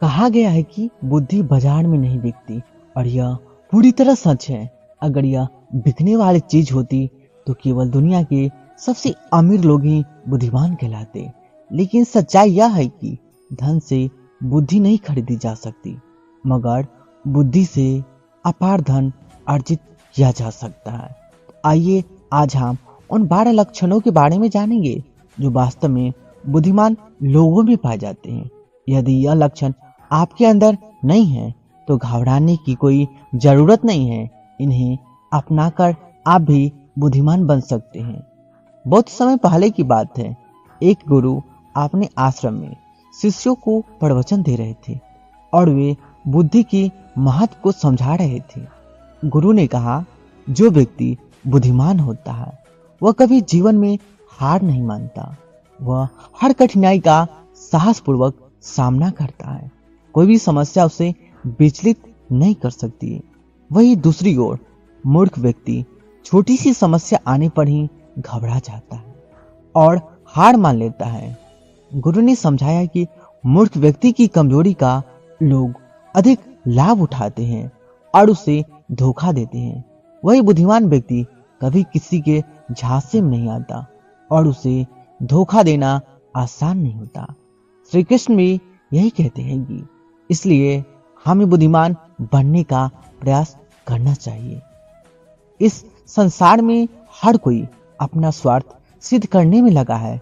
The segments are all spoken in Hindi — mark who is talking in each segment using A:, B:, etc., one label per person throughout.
A: कहा गया है कि बुद्धि बाजार में नहीं बिकती, और यह पूरी तरह सच है। अगर यह बिकने वाली चीज होती तो केवल दुनिया के सबसे अमीर लोग ही बुद्धिमान कहलाते। लेकिन सच्चाई यह है कि धन से बुद्धि नहीं खरीदी जा सकती, मगर बुद्धि से अपार धन अर्जित किया जा सकता है। आइए आज हम उन 12 लक्षणों के बारे में जानेंगे जो वास्तव में बुद्धिमान लोगों में पाए जाते हैं। यदि यह लक्षण आपके अंदर नहीं है तो घबराने की कोई जरूरत नहीं है। इन्हें अपनाकर आप भी बुद्धिमान बन सकते हैं। बहुत समय पहले की बात है, एक गुरु अपने आश्रम में शिष्यों को प्रवचन दे रहे थे और वे बुद्धि के महत्व को समझा रहे थे। गुरु ने कहा, जो व्यक्ति बुद्धिमान होता है वह कभी जीवन में हार नहीं मानता। वह हर कठिनाई का साहसपूर्वक सामना करता है। कोई भी समस्या उसे विचलित नहीं कर सकती। वही दूसरी ओर मूर्ख व्यक्ति छोटी सी समस्या आने पर ही घबरा जाता है और हार मान लेता है। गुरु ने समझाया कि मूर्ख व्यक्ति की कमजोरी का लोग अधिक लाभ उठाते हैं और उसे धोखा देते हैं। वही बुद्धिमान व्यक्ति कभी किसी के झांसे में नहीं आता और उसे धोखा देना आसान नहीं होता। श्री कृष्ण भी यही कहते हैं कि इसलिए हमें बुद्धिमान बनने का प्रयास करना चाहिए। इस संसार में हर कोई अपना स्वार्थ सिद्ध करने में लगा है।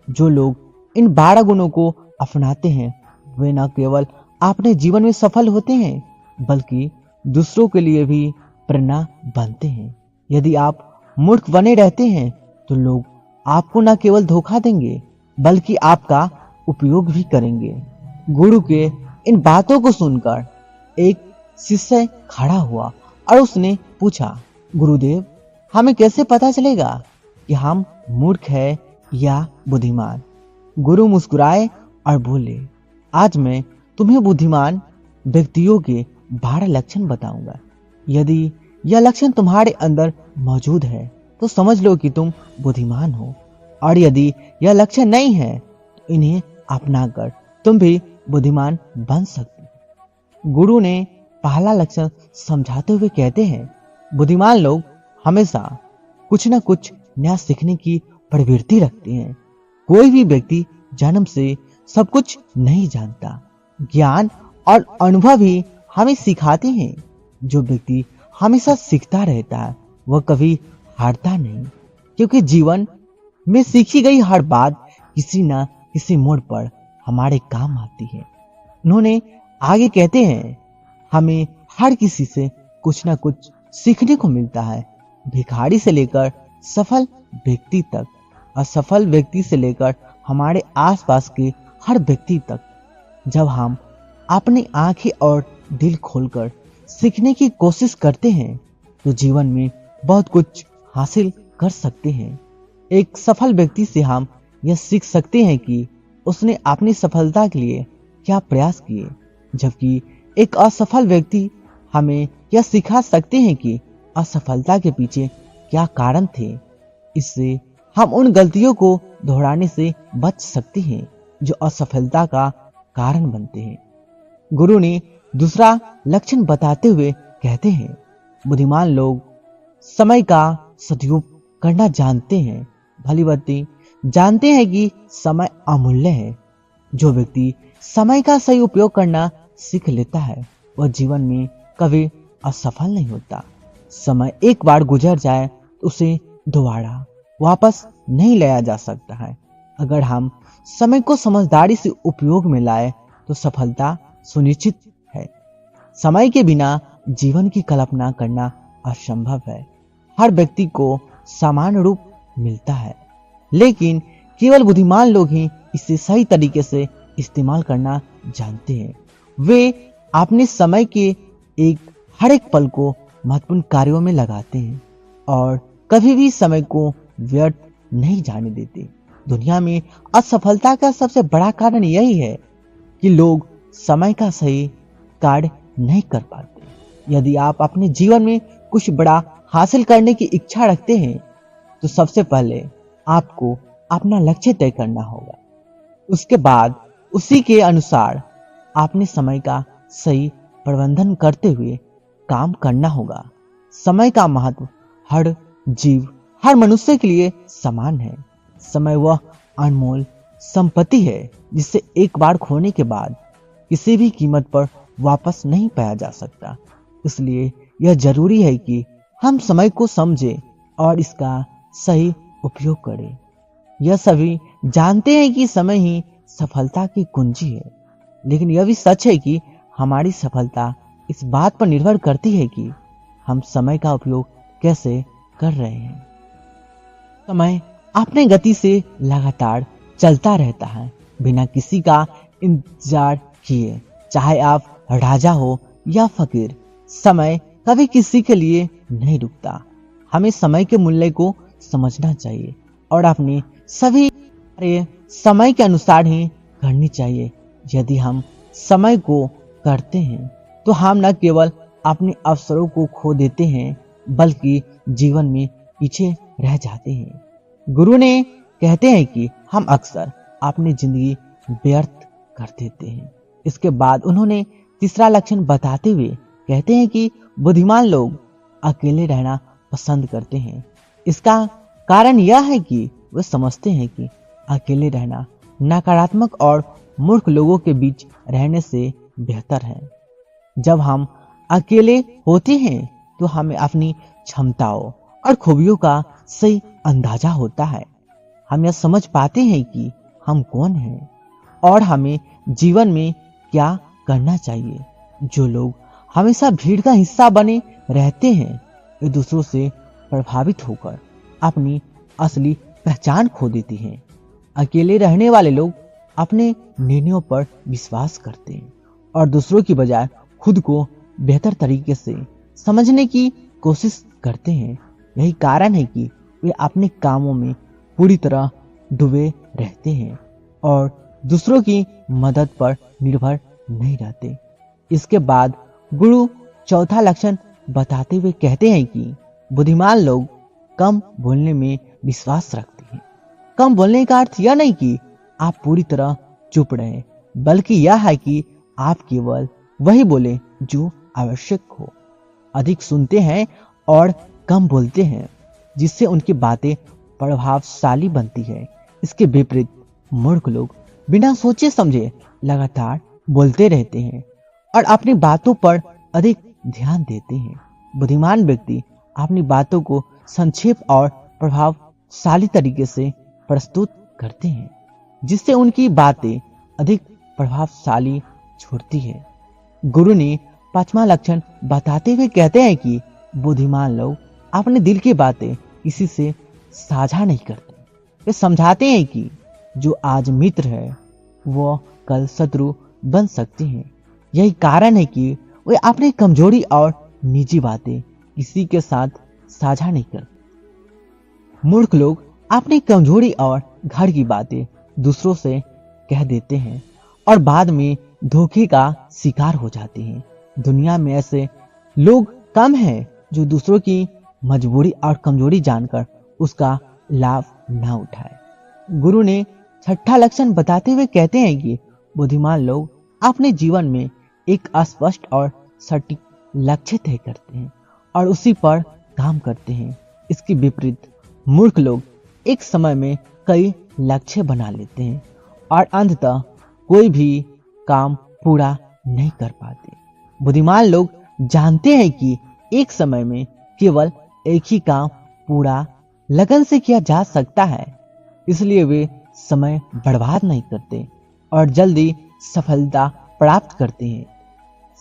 A: जो लोग इन 12 गुणों को अपनाते हैं वे न केवल अपने जीवन में सफल होते हैं बल्कि दूसरों के लिए भी प्रेरणा बनते हैं। यदि आप मूर्ख बने रहते हैं तो लोग आपको न केवल धोखा देंगे बल्कि आपका उपयोग भी करेंगे। गुरु के इन बातों को सुनकर एक शिष्य खड़ा हुआ और उसने पूछा, गुरुदेव, हमें कैसे पता चलेगा कि हम मूर्ख है या बुद्धिमान? गुरु मुस्कुराए और बोले, आज मैं तुम्हें बुद्धिमान व्यक्तियों के 12 लक्षण बताऊंगा। यदि यह लक्षण तुम्हारे अंदर मौजूद है तो समझ लो कि तुम बुद्धिमान हो, और यदि यह लक्षण नहीं है तो इन्हें अपनाकर तुम भी बुद्धिमान बन सकते हो। गुरु ने पहला लक्षण समझाते हुए कहते हैं, बुद्धिमान लोग हमेशा कुछ न कुछ नया सीखने की प्रवृत्ति रखते हैं। कोई भी व्यक्ति जन्म से सब कुछ नहीं जानता। ज्ञान और अनुभव ही हमें सिखाते हैं। जो व्यक्ति हमेशा सीखता रहता है वह कभी हारता नहीं, क्योंकि जीवन में सीखी गई हर बात किसी न किसी मोड़ पर हमारे काम आती है। उन्होंने आगे कहते हैं, हमें हर किसी से कुछ न कुछ सीखने को मिलता है। भिखारी से लेकर सफल व्यक्ति तक, असफल व्यक्ति से लेकर हमारे आसपास के हर व्यक्ति तक। जब हम अपनी आंखें और दिल खोलकर सीखने की कोशिश करते हैं तो जीवन में बहुत कुछ हासिल कर सकते हैं। एक सफल व्यक्ति से हम यह सीख सकते हैं कि उसने अपनी सफलता के लिए क्या प्रयास किए, जबकि एक असफल व्यक्ति हमें यह सिखा सकते हैं कि असफलता के पीछे क्या कारण थे। इससे हम उन गलतियों को दोहराने से बच सकते हैं जो असफलता का कारण बनते हैं। गुरु ने दूसरा लक्षण बताते हुए कहते हैं, बुद्धिमान लोग समय का सदुपयोग करना जानते हैं। भली भांति जानते हैं कि समय अमूल्य है। जो व्यक्ति समय का सही उपयोग करना सीख लेता है वह जीवन में कभी असफल नहीं होता। समय एक बार गुजर जाए तो उसे दोबारा वापस नहीं लाया जा सकता है। अगर हम समय को समझदारी से उपयोग में लाए तो सफलता सुनिश्चित है। समय के बिना जीवन की कल्पना करना असंभव है। हर व्यक्ति को समान रूप मिलता है, लेकिन केवल बुद्धिमान लोग ही इसे सही तरीके से इस्तेमाल करना जानते हैं। वे अपने समय के हर एक पल को महत्वपूर्ण कार्यों में लगाते हैं और कभी भी समय को व्यर्थ नहीं जाने देते। दुनिया में असफलता का सबसे बड़ा कारण यही है कि लोग समय का सही कार्य नहीं कर पाते। यदि आप अपने जीवन में कुछ बड़ा हासिल करने की इच्छा रखते हैं तो सबसे पहले आपको अपना लक्ष्य तय करना होगा। उसके बाद उसी के अनुसार आपने समय का सही प्रबंधन करते हुए काम करना होगा। समय का महत्व हर जीव, हर मनुष्य के लिए समान है। समय वह अनमोल संपत्ति है जिसे एक बार खोने के बाद किसी भी कीमत पर वापस नहीं पाया जा सकता। इसलिए यह जरूरी है कि हम समय को समझें और इसका सही उपयोग करें। यह सभी जानते हैं कि समय ही सफलता की कुंजी है, लेकिन यह भी सच है कि हमारी सफलता इस बात पर निर्भर करती है कि हम समय का उपयोग कैसे कर रहे हैं। समय अपने गति से लगातार चलता रहता है, बिना किसी का इंतजार किए। चाहे आप राजा हो या फकीर, समय कभी किसी के लिए नहीं रुकता। हमें समय के मूल्य को समझना चाहिए और अपनी सभी कार्य समय के अनुसार ही करनी चाहिए। यदि हम समय को करते हैं तो हम न केवल अपने अवसरों को खो देते हैं, बल्कि जीवन में पीछे रह जाते हैं। गुरु ने कहते हैं कि हम अक्सर अपनी जिंदगी व्यर्थ कर देते हैं। इसके बाद उन्होंने तीसरा लक्षण बताते हुए कहते हैं कि बुद्धिमान लोग अकेले रहना पसंद करते हैं। इसका कारण यह है कि वे समझते हैं कि अकेले रहना नकारात्मक और मूर्ख लोगों के बीच रहने से बेहतर है। जब हम अकेले होते हैं तो हमें अपनी क्षमताओं और खूबियों का सही अंदाजा होता है। हम यह समझ पाते हैं कि हम कौन हैं और हमें जीवन में क्या करना चाहिए। जो लोग हमेशा भीड़ का हिस्सा बने रहते हैं, वे दूसरों से प्रभावित होकर अपनी असली पहचान खो देती हैं। अकेले रहने वाले लोग अपने निर्णयों पर विश्वास करते हैं और दूसरों की बजाय खुद को बेहतर तरीके से समझने की कोशिश करते हैं। यही कारण है कि वे अपने कामों में पूरी तरह डूबे रहते हैं और दूसरों की मदद पर निर्भर नहीं रहते। इसके बाद गुरु चौथा लक्षण बताते हुए कहते हैं कि बुद्धिमान लोग कम बोलने में विश्वास रखते हैं। कम बोलने का अर्थ यह नहीं कि आप पूरी तरह चुप रहें, बल्कि यह है कि आप केवल वही बोलें जो आवश्यक हो। अधिक सुनते हैं और कम बोलते हैं, जिससे उनकी बातें प्रभावशाली बनती है। इसके विपरीत मूर्ख लोग बिना सोचे समझे लगातार बोलते रहते हैं और अपनी बातों पर अधिक ध्यान देते हैं। बुद्धिमान व्यक्ति अपनी बातों को संक्षेप और प्रभावशाली तरीके से प्रस्तुत करते हैं, जिससे उनकी बातें अधिक प्रभावशाली छोड़ती है। गुरु ने पांचवा लक्षण बताते हुए कहते हैं कि बुद्धिमान लोग अपने दिल की बातें किसी से साझा नहीं करते। वे समझाते हैं कि जो आज मित्र है वो कल शत्रु बन सकते हैं। यही कारण है कि वे अपनी कमजोरी और निजी बातें किसी के साथ साझा नहीं करते। मूर्ख लोग अपनी कमजोरी और घर की बातें दूसरों से कह देते हैं और बाद में धोखे का शिकार हो जाते हैं। दुनिया में ऐसे लोग कम हैं जो दूसरों की मजबूरी और कमजोरी जानकर उसका लाभ न उठाए। गुरु ने छठा लक्षण बताते हुए कहते हैं कि बुद्धिमान लोग अपने जीवन में एक स्पष्ट और सटीक लक्ष्य तय करते हैं और उसी पर काम करते हैं। इसके विपरीत मूर्ख लोग एक समय में कई लक्ष्य बना लेते हैं और अंततः कोई भी काम पूरा नहीं कर पाते। बुद्धिमान लोग जानते हैं कि एक समय में केवल एक ही काम पूरा लगन से किया जा सकता है, इसलिए वे समय बर्बाद नहीं करते और जल्दी सफलता प्राप्त करते हैं।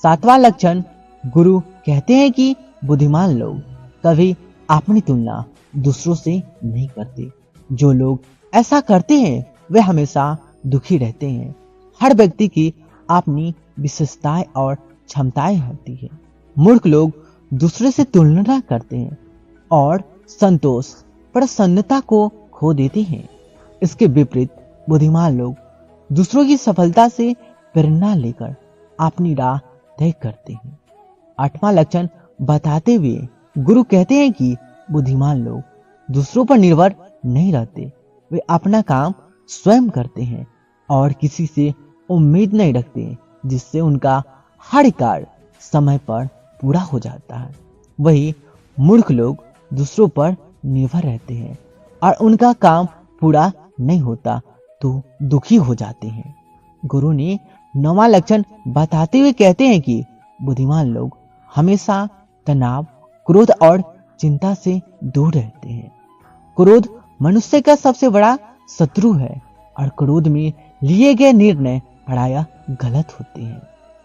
A: सातवां लक्षण गुरु कहते हैं कि बुद्धिमान लोग कभी अपनी तुलना दूसरों से नहीं करते। जो लोग ऐसा करते हैं वे हमेशा दुखी रहते हैं। हर व्यक्ति की अपनी विशेषताएं और क्षमताएं होती है। मूर्ख लोग दूसरे से तुलना करते हैं और संतोष, प्रसन्नता को खो देते हैं। इसके विपरीत बुद्धिमान लोग दूसरों की सफलता से प्रेरणा लेकर अपनी राह तय करते हैं। आठवां लक्षण बताते हुए गुरु कहते हैं कि बुद्धिमान लोग दूसरों पर निर्भर नहीं रहते। वे अपना काम स्वयं करते हैं और किसी से उम्मीद नहीं रखते जिससे उनका हर कार्य समय पर पूरा हो जाता है। वही मूर्ख लोग दूसरों पर निर्भर रहते हैं और उनका काम पूरा नहीं होता तो दुखी हो जाते हैं। गुरु ने 9वां लक्षण बताते हुए कहते हैं कि बुद्धिमान लोग हमेशा तनाव, क्रोध और चिंता से दूर रहते हैं। क्रोध मनुष्य का सबसे बड़ा शत्रु है और क्रोध में लिए गए निर्णय प्रायः गलत होते हैं।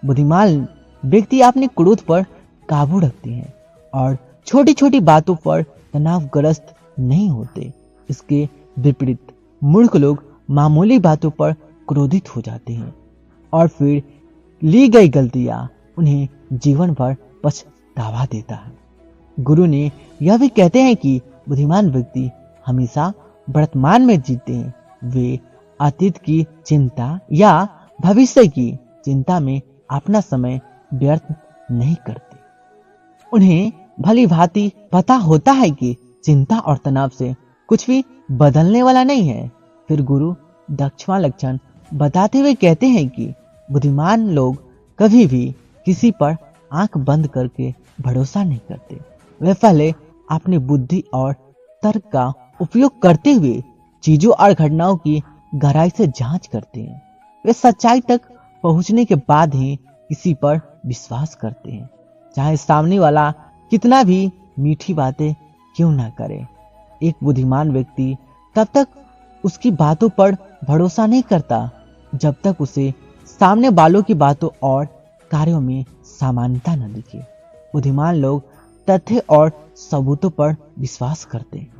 A: बुद्धिमान व्यक्ति अपने क्रोध पर काबू रखते हैं और छोटी छोटी बातों पर तनावग्रस्त नहीं होते। इसके विपरीत मूर्ख लोग मामूली बातों पर क्रोधित हो जाते हैं और फिर ली गई गलतियां उन्हें जीवन भर पछतावा देता है। गुरु ने यह भी कहते हैं कि बुद्धिमान व्यक्ति हमेशा वर्तमान में जीते हैं। वे अतीत की चिंता या भविष्य की चिंता में अपना समय व्यर्थ नहीं करते। उन्हें भली भांति पता होता है कि चिंता और तनाव से कुछ भी बदलने वाला नहीं है। फिर गुरु 10वां लक्षण बताते हुए कहते हैं कि बुद्धिमान लोग कभी भी किसी पर आंख बंद करके भरोसा नहीं करते। वे पहले अपनी बुद्धि और तर्क का उपयोग करते हुए चीजों और घटनाओं की गहराई से जांच करते हैं। वे सच्चाई तक पहुंचने के बाद ही किसी पर विश्वास करते हैं, चाहे सामने वाला कितना भी मीठी बातें क्यों ना करे। एक बुद्धिमान व्यक्ति तब तक उसकी बातों पर भरोसा नहीं करता जब तक उसे सामने वालों की बातों और कार्यों में समानता न दिखे। बुद्धिमान लोग तथ्य और सबूतों पर विश्वास करते हैं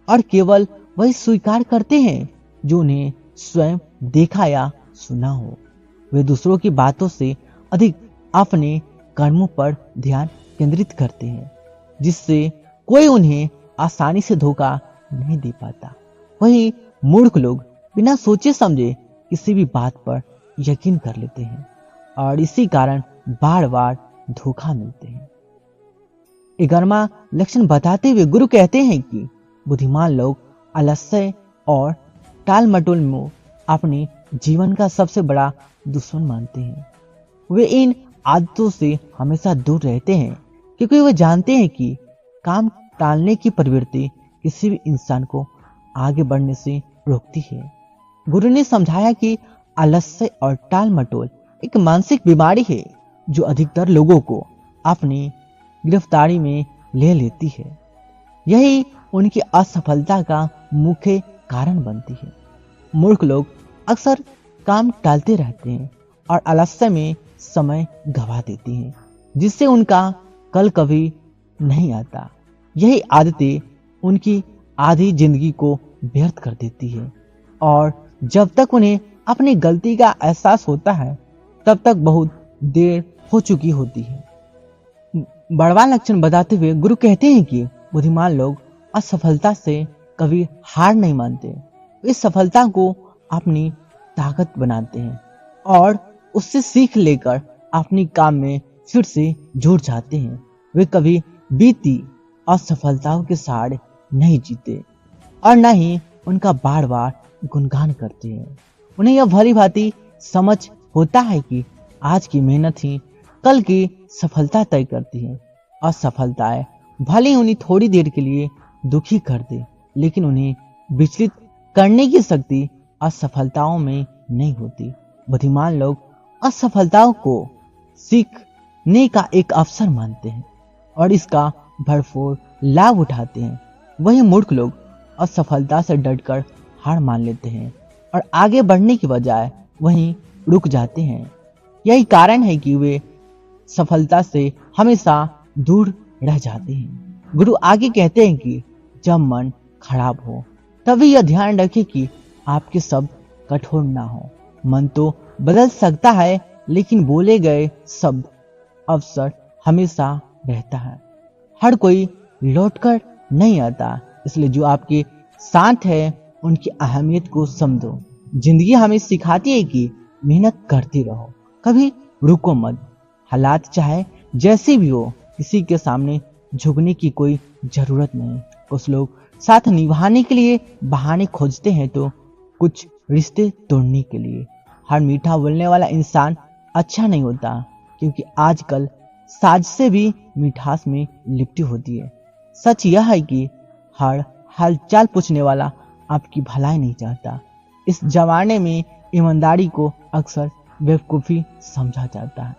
A: और केवल वही स्वीकार करते हैं जो उन्हें स्वयं देखा या सुना हो। वे दूसरों की बातों से अधिक अपने कर्मों पर ध्यान केंद्रित करते हैं, जिससे कोई उन्हें आसानी से धोखा नहीं दे पाता। वहीं मूर्ख लोग बिना सोचे समझे किसी भी बात पर यकीन कर लेते हैं और इसी कारण बार बार धोखा मिलते हैं। 11वां लक्षण बताते हुए गुरु कहते हैं कि बुद्धिमान लोग आलस्य और टाल मटोल में अपने जीवन का सबसे बड़ा दुश्मन मानते हैं। वे इन आदतों से हमेशा दूर रहते हैं क्योंकि वे जानते हैं कि काम टालने की प्रवृत्ति किसी भी इंसान को आगे बढ़ने से रोकती है। गुरु ने समझाया कि आलस्य और टाल मटोल एक मानसिक बीमारी है जो अधिकतर लोगों को अपनी गिरफ्तारी में ले लेती है। यही उनकी असफलता का मुख्य कारण बनती है। मूर्ख लोग अक्सर काम टालते रहते हैं और आलस्य में समय गवा देते हैं, जिससे उनका कल कभी नहीं आता। यही आदतें उनकी आधी जिंदगी को व्यर्थ कर देती है और जब तक उन्हें अपनी गलती का एहसास होता है तब तक बहुत देर हो चुकी होती है। 12वां लक्षण बताते हुए गुरु कहते हैं कि बुद्धिमान लोग असफलता से कभी हार नहीं मानते। वे सफलता को अपनी ताकत बनाते हैं और उससे सीख लेकर अपनी काम में फिर से जुट जाते हैं। वे कभी बीती असफलताओं के सहारे नहीं जीते और न ही उनका बार बार गुणगान करते हैं। उन्हें यह भली भांति समझ होता है कि आज की मेहनत ही कल की सफलता तय करती है। असफलताएं भले ही उन्हें थोड़ी देर के लिए दुखी कर दे, लेकिन उन्हें विचलित करने की शक्ति असफलताओं में नहीं होती। बुद्धिमान लोग असफलताओं को सीखने का एक अवसर मानते हैं और इसका भरपूर लाभ उठाते हैं। वहीं मूर्ख लोग असफलता से डरकर हार मान लेते हैं और आगे बढ़ने की बजाय वहीं रुक जाते हैं। यही कारण है कि वे सफलता से हमेशा दूर रह जाते हैं। गुरु आगे कहते हैं कि जब मन खराब हो तभी यह ध्यान रखें कि आपके शब्द कठोर ना हो। मन तो बदल सकता है, लेकिन बोले गए शब्द अवसर हमेशा रहता है। हर कोई लौटकर नहीं आता, इसलिए जो आपके साथ है उनकी अहमियत को समझो। जिंदगी हमें सिखाती है कि मेहनत करते रहो, कभी रुको मत। हालात चाहे जैसे भी हो, किसी के सामने झुकने की कोई जरूरत नहीं। कुछ लोग साथ निभाने के लिए बहाने खोजते हैं तो कुछ रिश्ते तोड़ने के लिए। हर मीठा बोलने वाला इंसान अच्छा नहीं होता, क्योंकि आजकल साजिशें भी मिठास में लिपटी होती है। सच यह है कि हर हालचाल पूछने वाला आपकी भलाई नहीं चाहता। इस जमाने में ईमानदारी को अक्सर बेवकूफ़ी समझा जाता है।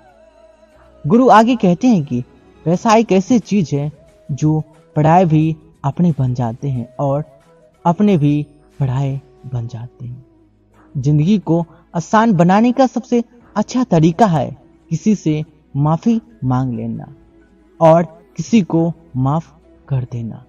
A: गुरु आगे कहते हैं कि पैसा एक ऐसी चीज है जो पराये भी अपने बन जाते हैं और अपने भी पराये बन जाते हैं। जिंदगी को आसान बनाने का सबसे अच्छा तरीका है किसी से माफी मांग लेना और किसी को माफ कर देना।